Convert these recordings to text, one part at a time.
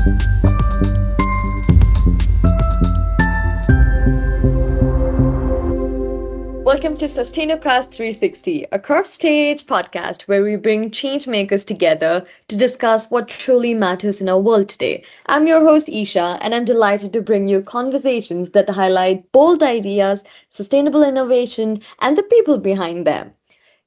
Welcome to Sustainocast 360, a CorpStage podcast where we bring change makers together to discuss what truly matters in our world today. I'm your host, Isha, and I'm delighted to bring you conversations that highlight bold ideas, sustainable innovation, and the people behind them.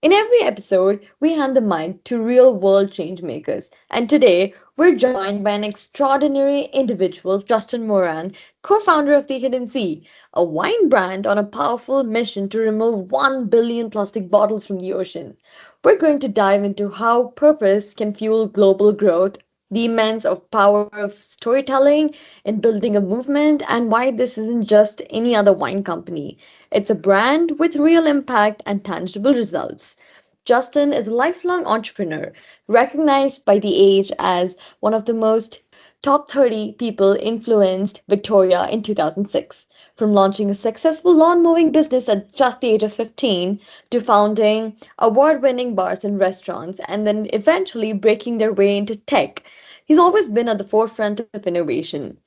In every episode, we hand the mic to real world change makers. And today, we're joined by an extraordinary individual, Justin Moran, co founder of The Hidden Sea, a wine brand on a powerful mission to remove 1 billion plastic bottles from the ocean. We're going to dive into how purpose can fuel global growth, the immense of power of storytelling in building a movement, and why this isn't just any other wine company. It's a brand with real impact and tangible results. Justin is a lifelong entrepreneur, recognized by The Age as one of the most top 30 people influenced Victoria in 2006. From launching a successful lawn mowing business at just the age of 15 to founding award winning bars and restaurants and then eventually breaking their way into tech, he's always been at the forefront of innovation.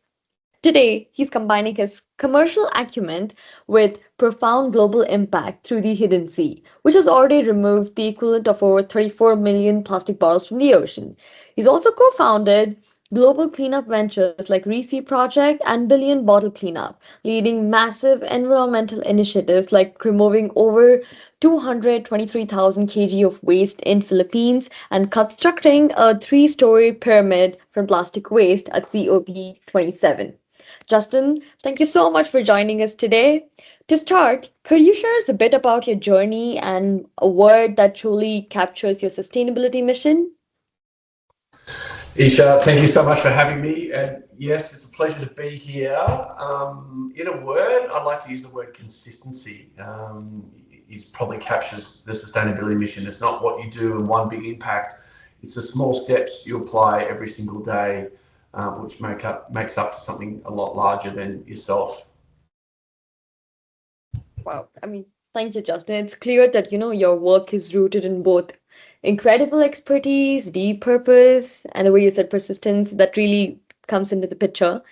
Today, he's combining his commercial acumen with profound global impact through the Hidden Sea, which has already removed the equivalent of over 34 million plastic bottles from the ocean. He's also co founded global cleanup ventures like Reese Project and Billion Bottle Cleanup, leading massive environmental initiatives like removing over 223,000 kg of waste in Philippines and constructing a three-story pyramid from plastic waste at COP27. Justin, thank you so much for joining us today. To start, could you share us a bit about your journey and a word that truly captures your sustainability mission? Isha, thank you so much for having me. And yes, it's a pleasure to be here. In a word, I'd like to use the word consistency. It probably captures the sustainability mission. It's not what you do and one big impact. It's the small steps you apply every single day, which makes up to something a lot larger than yourself. Wow, thank you, Justin. It's clear that your work is rooted in both incredible expertise, deep purpose, and the way you said persistence that really comes into the picture.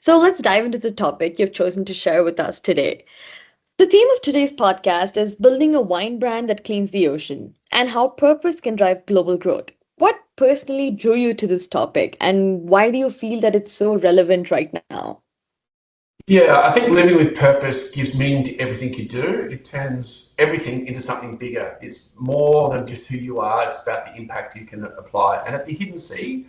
So let's dive into the topic you've chosen to share with us today. The theme of today's podcast is building a wine brand that cleans the ocean and how purpose can drive global growth. What personally drew you to this topic, and why do you feel that it's so relevant right now? Yeah, I think living with purpose gives meaning to everything you do. It turns everything into something bigger. It's more than just who you are. It's about the impact you can apply. And at the Hidden Sea,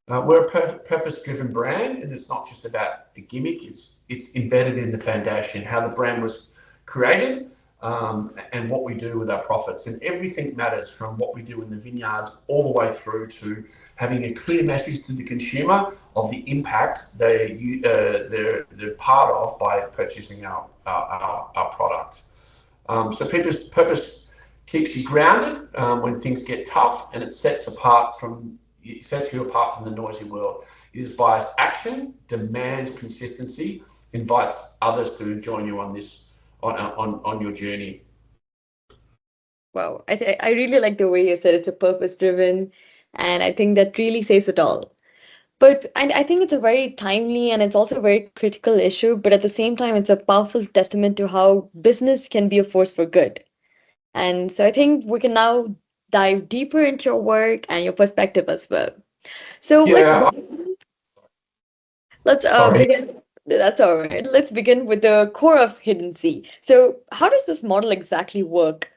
we're a purpose-driven brand, and it's not just about a gimmick. It's embedded in the foundation, how the brand was created, and what we do with our profits. And everything matters, from what we do in the vineyards all the way through to having a clear message to the consumer of the impact they're part of by purchasing our product. So purpose keeps you grounded when things get tough, and it sets you apart from the noisy world. It inspires action, demands consistency, invites others to join you on this on your journey. Wow, I really like the way you said it's a purpose driven, and I think that really says it all. But I think it's a very timely and it's also a very critical issue, but at the same time, it's a powerful testament to how business can be a force for good. And so I think we can now dive deeper into your work and your perspective as well. So Yeah, let's sorry. begin. That's all right. Let's begin with the core of Hidden Sea. So how does this model exactly work?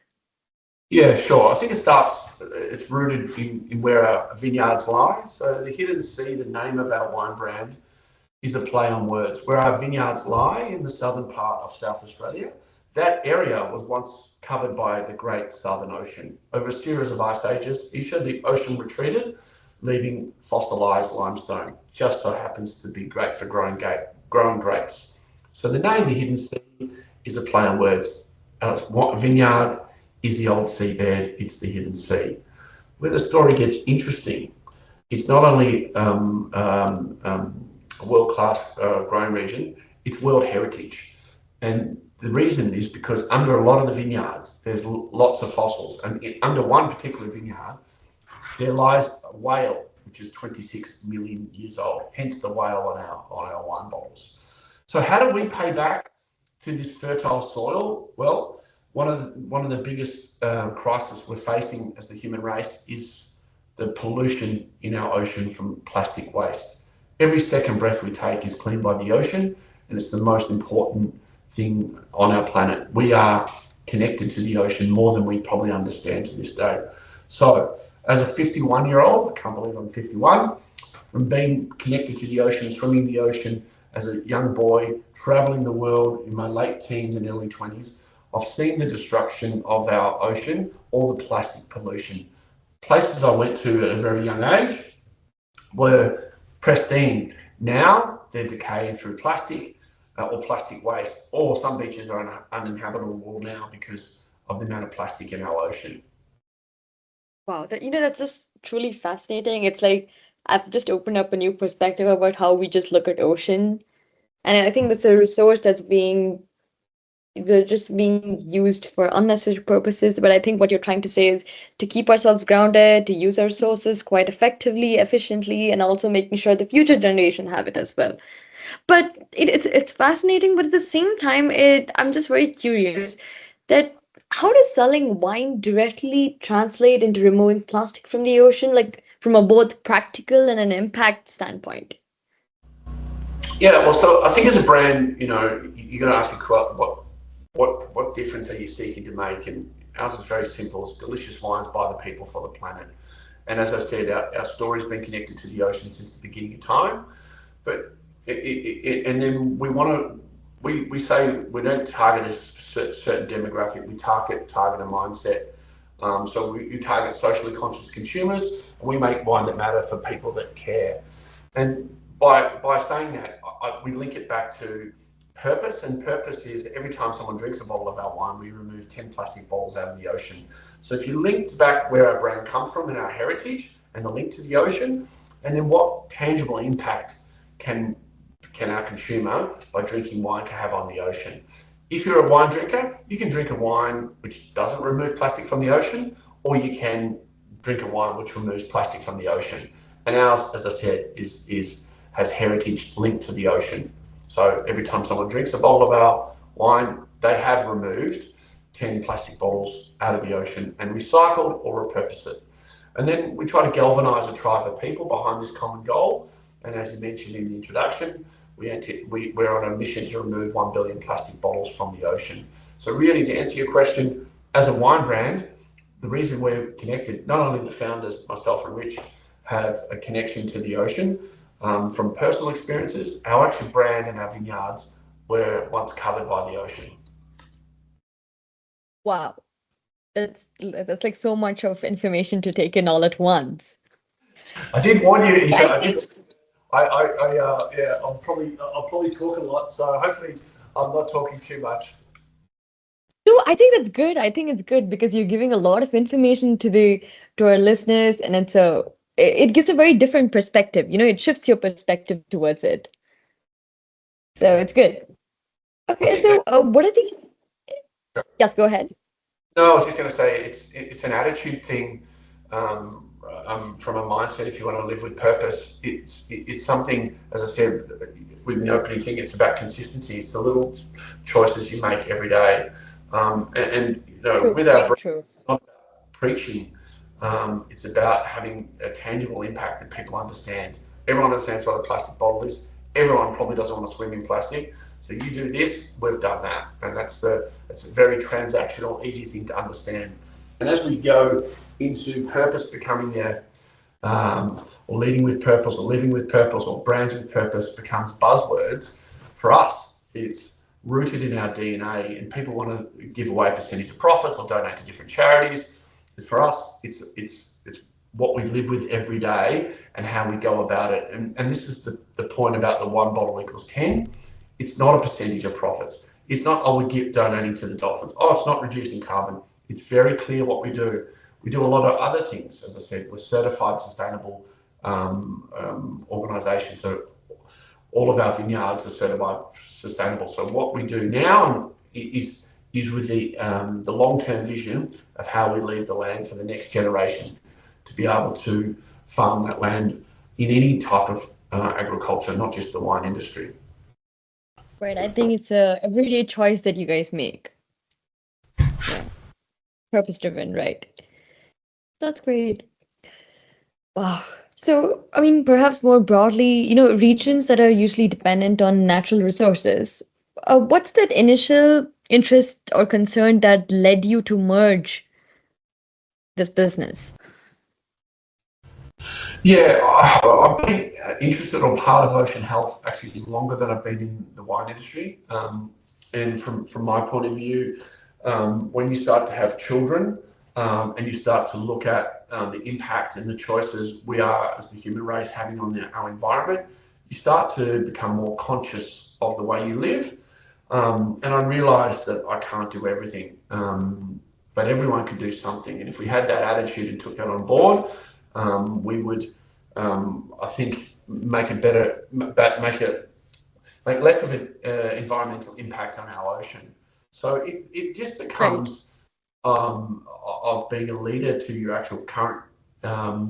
Yeah, sure. I think it's rooted in where our vineyards lie. So the Hidden Sea, the name of our wine brand, is a play on words. Where our vineyards lie in the southern part of South Australia, that area was once covered by the Great Southern Ocean. Over a series of ice ages, Isha, the ocean retreated, leaving fossilized limestone. Just so happens to be great for growing grapes. So the name the Hidden Sea is a play on words. Vineyard is the old seabed, it's the Hidden Sea. Where the story gets interesting, it's not only a world-class growing region, it's world heritage. And the reason is because under a lot of the vineyards, there's lots of fossils. And under one particular vineyard, there lies a whale which is 26 million years old, hence the whale on our wine bottles. So how do we pay back to this fertile soil? Well, one of the biggest crises we're facing as the human race is the pollution in our ocean from plastic waste. Every second breath we take is cleaned by the ocean, and it's the most important thing on our planet. We are connected to the ocean more than we probably understand to this day. So as a 51-year-old, I can't believe I'm 51, from being connected to the ocean, swimming the ocean as a young boy, traveling the world in my late teens and early 20s, I've seen the destruction of our ocean, all the plastic pollution. Places I went to at a very young age were pristine. Now they're decaying through plastic or plastic waste, or some beaches are uninhabitable now because of the amount of plastic in our ocean. Wow, that's just truly fascinating. It's like I've just opened up a new perspective about how we just look at ocean. And I think that's a resource that's just being used for unnecessary purposes. But I think what you're trying to say is to keep ourselves grounded, to use our resources quite effectively, efficiently, and also making sure the future generation have it as well. But it's fascinating, but at the same time, I'm just very curious that how does selling wine directly translate into removing plastic from the ocean, like from a both practical and an impact standpoint? Yeah, well, so I think as a brand, you're going to ask what difference are you seeking to make? And ours is very simple. It's delicious wines by the people for the planet. And as I said, our story's been connected to the ocean since the beginning of time. But and then we say we don't target a certain demographic. We target a mindset. So we target socially conscious consumers, and we make wine that matter for people that care. And by saying that, we link it back to purpose, and purpose is every time someone drinks a bottle of our wine, we remove 10 plastic bottles out of the ocean. So if you linked back where our brand comes from and our heritage and the link to the ocean, and then what tangible impact can our consumer by drinking wine to have on the ocean. If you're a wine drinker, you can drink a wine which doesn't remove plastic from the ocean, or you can drink a wine which removes plastic from the ocean. And ours, as I said, has heritage linked to the ocean. So every time someone drinks a bottle of our wine, they have removed 10 plastic bottles out of the ocean and recycled or repurposed it. And then we try to galvanise a tribe of people behind this common goal. And as you mentioned in the introduction, we're on a mission to remove 1 billion plastic bottles from the ocean. So really, to answer your question, as a wine brand, the reason we're connected, not only the founders, myself and Rich, have a connection to the ocean from personal experiences, our actual brand and our vineyards were once covered by the ocean. Wow. That's like so much of information to take in all at once. I did warn you, Isha. I'll probably talk a lot, so hopefully I'm not talking too much. No, I think that's good. I think it's good because you're giving a lot of information to our listeners, and it gives a very different perspective. It shifts your perspective towards it. So it's good. Okay, so what are the? Yes, go ahead. No, I was just going to say it's an attitude thing. From a mindset, if you want to live with purpose, it's something, as I said with the opening thing, it's about consistency. It's the little choices you make every day. With our brand, it's not about preaching. It's about having a tangible impact that people understand. Everyone understands what a plastic bottle is. Everyone probably doesn't want to swim in plastic. So you do this, we've done that. And it's a very transactional, easy thing to understand. And as we go into purpose becoming or leading with purpose or living with purpose or brands with purpose becomes buzzwords, for us, it's rooted in our DNA, and people want to give away a percentage of profits or donate to different charities. For us, it's what we live with every day and how we go about it. And this is the point about the 1 bottle equals 10. It's not a percentage of profits. It's not, we're donating to the dolphins. It's not reducing carbon. It's very clear what we do. We do a lot of other things. As I said, we're certified sustainable organisation. So all of our vineyards are certified sustainable. So what we do now is with the long-term vision of how we leave the land for the next generation to be able to farm that land in any type of agriculture, not just the wine industry. Right. I think it's a everyday choice that you guys make. Yeah. Purpose driven, right? That's great. Wow. So, I mean, perhaps more broadly, regions that are usually dependent on natural resources, what's that initial interest or concern that led you to merge this business? Yeah, I've been interested on part of ocean health actually longer than I've been in the wine industry. And from my point of view, when you start to have children and you start to look at the impact and the choices we are as the human race having on our environment, you start to become more conscious of the way you live. And I realised that I can't do everything, but everyone can do something. And if we had that attitude and took that on board, we would, I think, make less of an environmental impact on our ocean. So it just becomes of being a leader to your actual current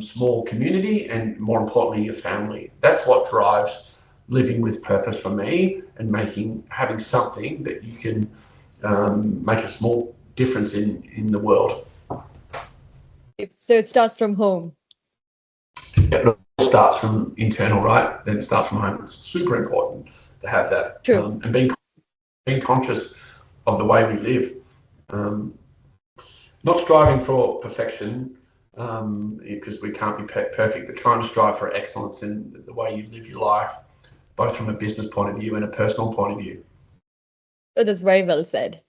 small community and, more importantly, your family. That's what drives living with purpose for me, and having something that you can make a small difference in the world. So it starts from home. It all starts from internal, right? Then it starts from home. It's super important to have that. True. And being conscious of the way we live. Not striving for perfection, because we can't be perfect, but trying to strive for excellence in the way you live your life, both from a business point of view and a personal point of view. Oh, that's very well said.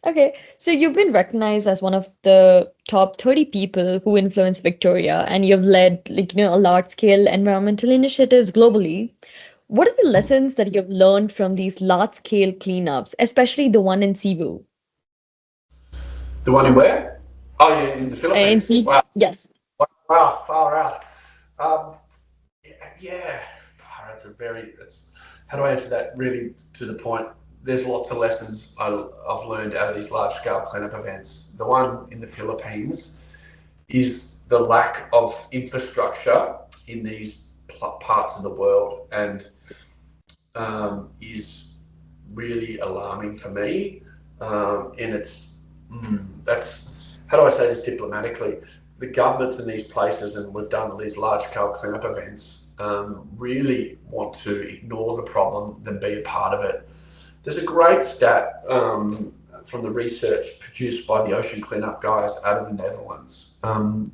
Okay, so you've been recognized as one of the top 30 people who influence Victoria, and you've led, a large-scale environmental initiatives globally. What are the lessons that you've learned from these large-scale cleanups, especially the one in Cebu? The one in where? Oh, yeah, in the In Philippines. Cebu, Wow, yes. wow, far out. Yeah, how do I answer that really to the point? There's lots of lessons I've learned out of these large-scale cleanup events. The one in the Philippines is the lack of infrastructure in these parts of the world, and is really alarming for me. And that's, how do I say this diplomatically? The governments in these places, and we've done these large-scale cleanup events, really want to ignore the problem than be a part of it. There's a great stat from the research produced by the ocean cleanup guys out of the Netherlands. 80%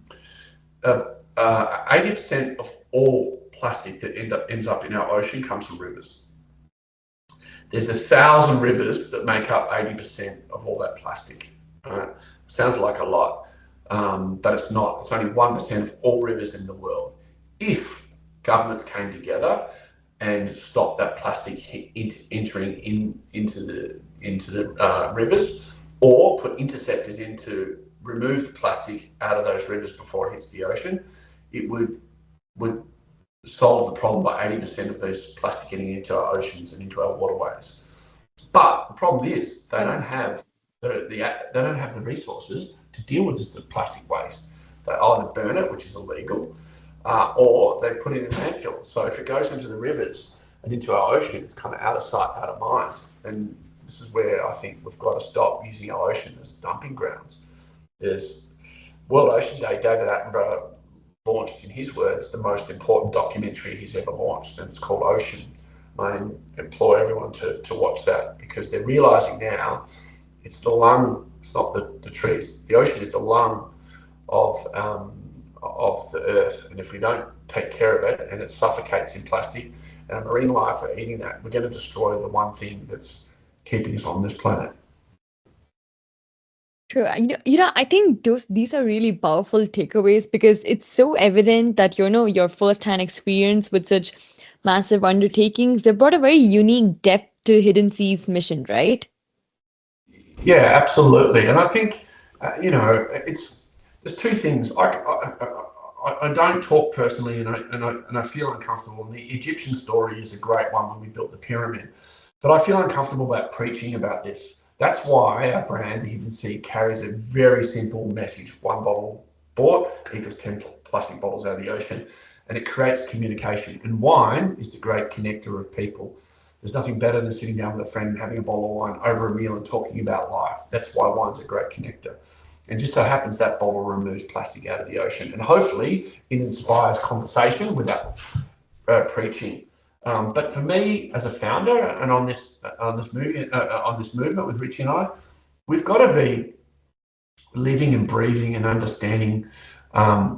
of all plastic that ends up in our ocean comes from rivers. There's 1,000 rivers that make up 80% of all that plastic. Sounds like a lot, but it's not. It's only 1% of all rivers in the world. If governments came together and stopped that plastic entering into the rivers, or put interceptors in to remove the plastic out of those rivers before it hits the ocean, it would solve the problem by 80% of this plastic getting into our oceans and into our waterways. But the problem is they don't have the resources to deal with this plastic waste. They either burn it, which is illegal, or they put it in landfill. So if it goes into the rivers and into our ocean, it's kind of out of sight, out of mind. And this is where I think we've got to stop using our ocean as dumping grounds. There's World Ocean Day. David Attenborough launched, in his words, the most important documentary he's ever launched, and it's called Ocean. I implore everyone to watch that, because they're realising now it's the lung, it's not the trees. The ocean is the lung of the earth, and if we don't take care of it and it suffocates in plastic and marine life are eating that, we're going to destroy the one thing that's keeping us on this planet. True. I think these are really powerful takeaways, because it's so evident that your first-hand experience with such massive undertakings, they brought a very unique depth to Hidden Sea's mission, right? Yeah, absolutely. And I think there's two things. I don't talk personally, and I feel uncomfortable. And the Egyptian story is a great one when we built the pyramid, but I feel uncomfortable about preaching about this. That's why our brand, the Hidden Sea, carries a very simple message: one bottle bought equals 10 plastic bottles out of the ocean, and it creates communication. And wine is the great connector of people. There's nothing better than sitting down with a friend and having a bottle of wine over a meal and talking about life. That's why wine's a great connector. And just so happens that bottle removes plastic out of the ocean, and hopefully it inspires conversation without preaching. But for me, as a founder, and on this movement with Richie and I, we've got to be living and breathing and understanding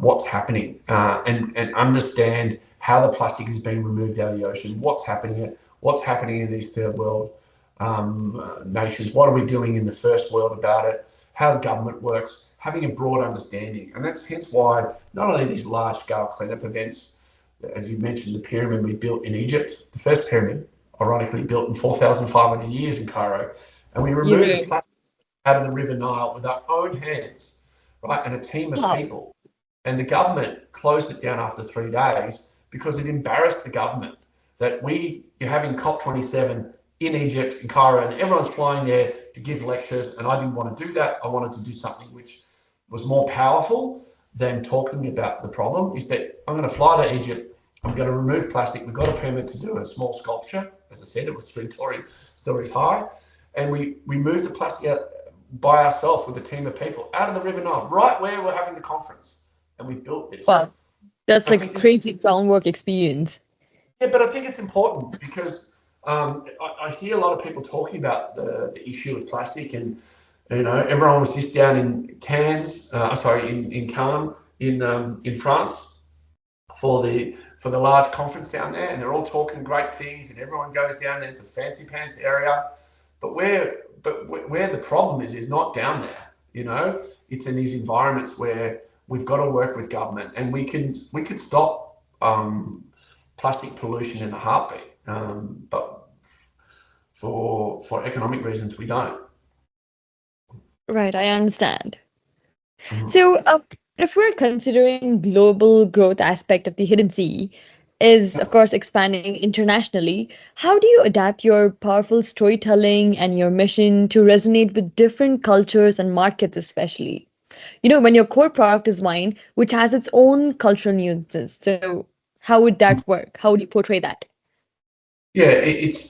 what's happening, and understand how the plastic is being removed out of the ocean, what's happening in these third world nations, what are we doing in the first world about it, how the government works, having a broad understanding. And that's hence why not only these large-scale cleanup events, as you mentioned, the pyramid we built in Egypt, the first pyramid, ironically built in 4,500 years in Cairo, and we removed the plastic out of the River Nile with our own hands, right, and a team of people. And the government closed it down after 3 days because it embarrassed the government that you're having COP27 in Egypt, in Cairo, and everyone's flying there to give lectures, and I didn't want to do that. I wanted to do something which was more powerful than talking about the problem, is that I'm going to fly to Egypt, I'm going to remove plastic. We've got a permit to do a small sculpture. As I said, it was 3 stories high, and we moved the plastic out by ourselves with a team of people out of the River Nile, right where we're having the conference, and we built this. Wow, that's like a crazy groundwork experience. Yeah, but I think it's important because I hear a lot of people talking about the issue of plastic, and everyone was just down in Cannes, in Cannes in France for the large conference down there, and they're all talking great things, and everyone goes down there. It's a fancy pants area, but where the problem is not down there. It's in these environments where we've got to work with government, and we can stop plastic pollution in a heartbeat, but for economic reasons we don't. Right, I understand. Mhm. So, if we're considering global growth aspect of the hidden sea is, of course, expanding internationally, how do you adapt your powerful storytelling and your mission to resonate with different cultures and markets, especially? When your core product is wine, which has its own cultural nuances. So, how would that work? How would you portray that? Yeah, it's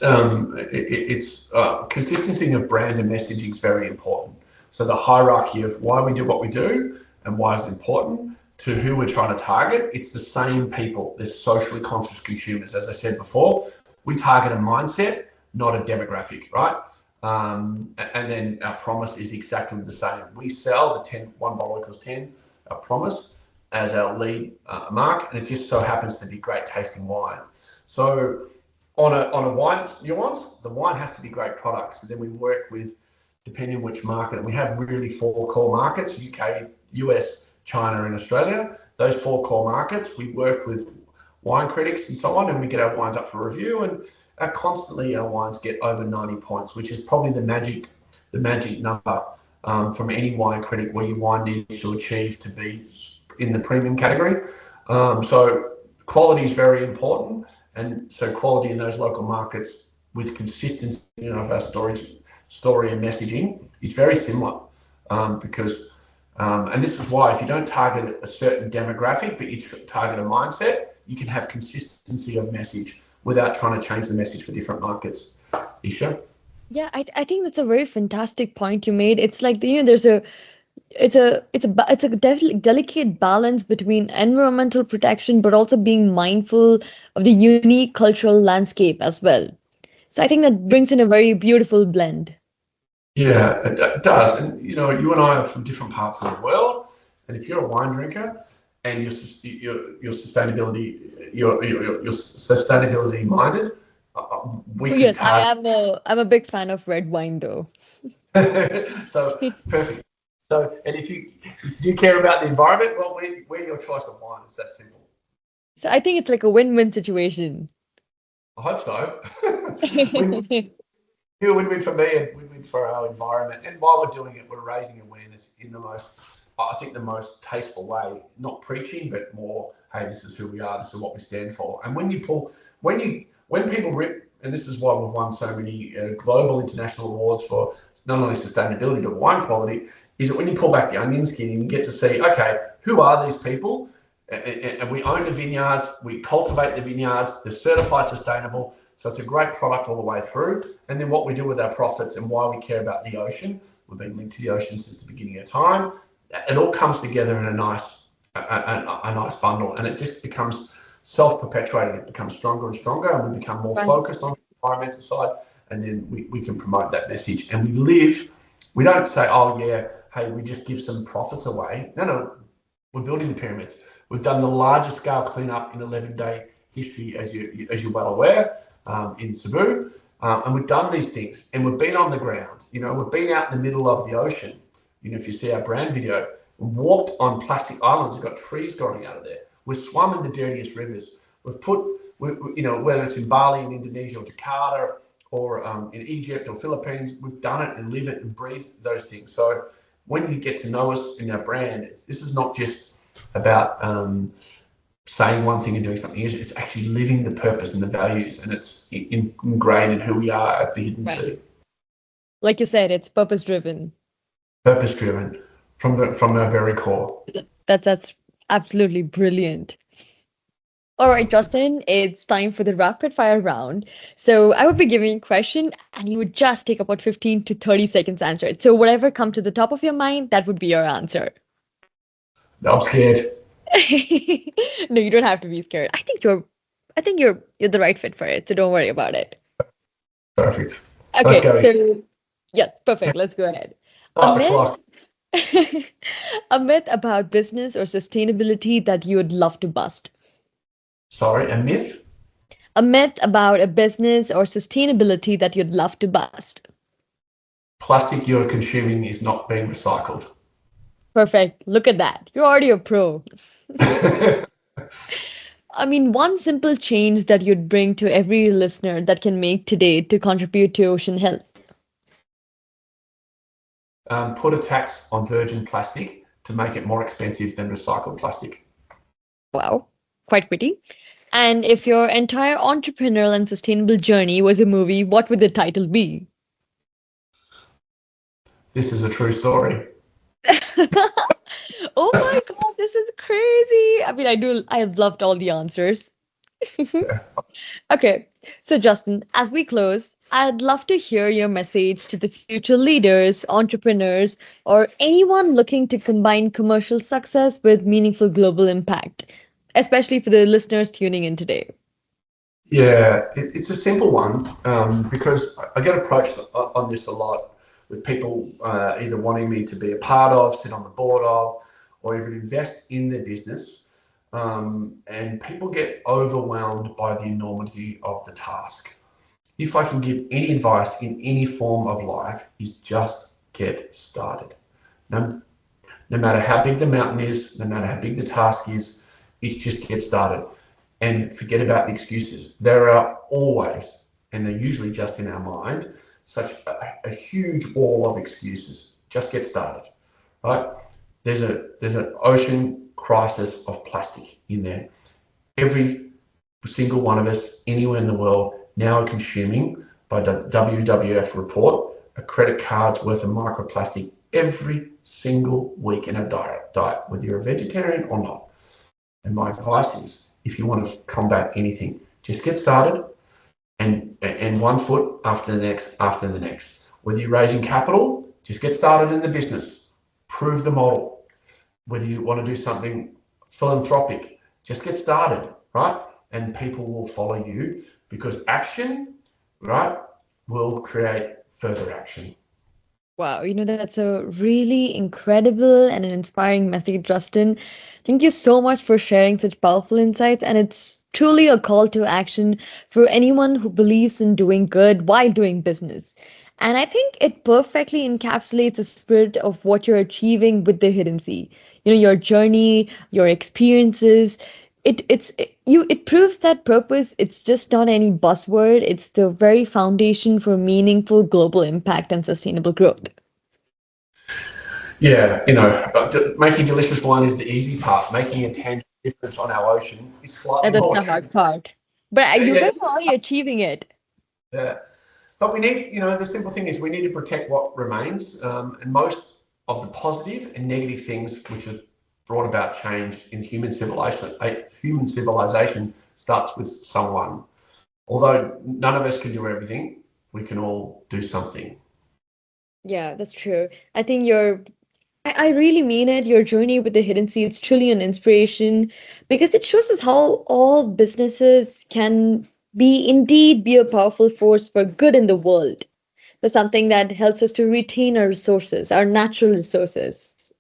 consistency of brand and messaging is very important. So the hierarchy of why we do what we do and why it's important to who we're trying to target, it's the same people. They're socially conscious consumers. As I said before, we target a mindset, not a demographic, right? And then our promise is exactly the same. We sell the 1 bottle equals 10, our promise, as our lead mark, and it just so happens to be great tasting wine. So on a wine nuance, the wine has to be great products. So then we work with, depending on which market, and we have really 4 core markets: UK, US, China, and Australia. Those 4 core markets, we work with wine critics and so on, and we get our wines up for review, and constantly our wines get over 90 points, which is probably the magic number from any wine critic where your wine needs to achieve to be in the premium category. So quality is very important, and so quality in those local markets with consistency of our story and messaging is very similar, because and this is why if you don't target a certain demographic but you target a mindset, you can have consistency of message without trying to change the message for different markets. Isha? Yeah, I think that's a very fantastic point you made. It's like there's a delicate balance between environmental protection but also being mindful of the unique cultural landscape as well. So I think that brings in a very beautiful blend. Yeah, it does. And you and I are from different parts of the world, and if you're a wine drinker and your sustainability minded, we can Yes, target. I'm a big fan of red wine though. So perfect. So, and if you care about the environment, well, we're your choice of wine. It's that simple. So I think it's like a win-win situation. I hope so. Win-win for me and win-win for our environment. And while we're doing it, we're raising awareness in the most tasteful way, not preaching, but more, hey, this is who we are, this is what we stand for. And when people rip, and this is why we've won so many global international awards for not only sustainability but wine quality, is that when you pull back the onion skin and you get to see, okay, who are these people? And we own the vineyards, we cultivate the vineyards, they're certified sustainable. So it's a great product all the way through. And then what we do with our profits and why we care about the ocean, we've been linked to the ocean since the beginning of time. It all comes together in a nice bundle, and it just becomes self-perpetuating. It becomes stronger and stronger, and we become more focused on the environmental side, and then we can promote that message. And we don't say, oh yeah, hey, we just give some profits away. No, we're building the pyramids. We've done the largest scale cleanup in 11-day history, as you're well aware, in Cebu, and we've done these things, and we've been on the ground. We've been out in the middle of the ocean. If you see our brand video, we walked on plastic islands. We've got trees growing out of there. We've swum in the dirtiest rivers. We've put, whether it's in Bali, in Indonesia, or Jakarta, or in Egypt or Philippines, we've done it and live it and breathe those things. So when you get to know us in our brand, this is not just about saying one thing and doing something. It's actually living the purpose and the values, and it's ingrained in who we are at the Hidden Sea. Like you said, it's purpose-driven. Purpose-driven from our very core. That's absolutely brilliant. All right, Justin, it's time for the rapid fire round. So I would be giving you a question and you would just take about 15 to 30 seconds to answer it. So whatever comes to the top of your mind, that would be your answer. No, I'm scared. No, you don't have to be scared. I think you're the right fit for it. So don't worry about it. Perfect. Okay, so yes, perfect. Let's go ahead. A myth about business or sustainability that you would love to bust. Sorry, a myth? A myth about a business or sustainability that you'd love to bust. Plastic you're consuming is not being recycled. Perfect. Look at that. You're already a pro. I mean, one simple change that you'd bring to every listener that can make today to contribute to ocean health. Put a tax on virgin plastic to make it more expensive than recycled plastic. Wow, quite witty. And if your entire entrepreneurial and sustainable journey was a movie, what would the title be? This is a true story. Oh my God, this is crazy. I mean, I've loved all the answers. Okay, so Justin, as we close, I'd love to hear your message to the future leaders, entrepreneurs, or anyone looking to combine commercial success with meaningful global impact, especially for the listeners tuning in today. Yeah, it's a simple one because I get approached on this a lot with people either wanting me to be a part of, sit on the board of, or even invest in their business. And people get overwhelmed by the enormity of the task. If I can give any advice in any form of life, is just get started. No matter how big the mountain is, no matter how big the task is, it's just get started. And forget about the excuses. There are always, and they're usually just in our mind, such a huge wall of excuses. Just get started, right? There's an ocean crisis of plastic in there. Every single one of us, anywhere in the world, now are consuming, by the WWF report, a credit card's worth of microplastic every single week in a diet, whether you're a vegetarian or not. And my advice is, if you want to combat anything, just get started and one foot after the next. Whether you're raising capital, just get started in the business. Prove the model. Whether you want to do something philanthropic, just get started, right? And people will follow you because action, right, will create further action. Wow, that's a really incredible and an inspiring message, Justin. Thank you so much for sharing such powerful insights. And it's truly a call to action for anyone who believes in doing good while doing business. And I think it perfectly encapsulates the spirit of what you're achieving with the Hidden Sea. Your journey, your experiences. It proves that purpose, it's just not any buzzword, it's the very foundation for meaningful global impact and sustainable growth. Yeah, making delicious wine is the easy part. Making a tangible difference on our ocean is slightly That's more the hard part. But you yeah. guys are already achieving it. Yeah. But we need, the simple thing is we need to protect what remains. And most of the positive and negative things, which are brought about change in human civilization. Human civilization starts with someone. Although none of us can do everything, we can all do something. Yeah, that's true. I think I really mean it. Your journey with the hidden seeds truly an inspiration because it shows us how all businesses can indeed be a powerful force for good in the world, for something that helps us to retain our resources, our natural resources.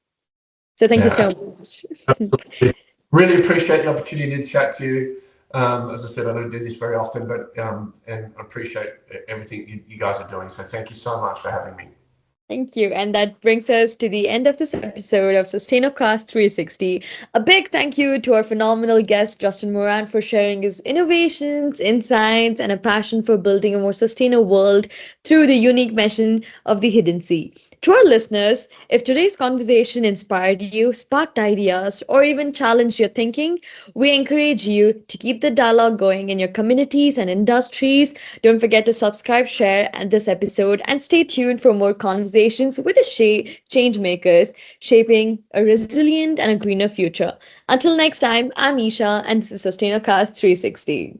So thank you so Yeah, much. absolutely. Really appreciate the opportunity to chat to you. As I said, I don't do this very often, but and I appreciate everything you guys are doing. So thank you so much for having me. Thank you. And that brings us to the end of this episode of Sustainocast 360. A big thank you to our phenomenal guest, Justin Moran, for sharing his innovations, insights, and a passion for building a more sustainable world through the unique mission of the Hidden Sea. To our listeners, if today's conversation inspired you, sparked ideas, or even challenged your thinking, we encourage you to keep the dialogue going in your communities and industries. Don't forget to subscribe, share this episode, and stay tuned for more conversations with the change makers shaping a resilient and a greener future. Until next time, I'm Isha, and this is Sustainocast 360.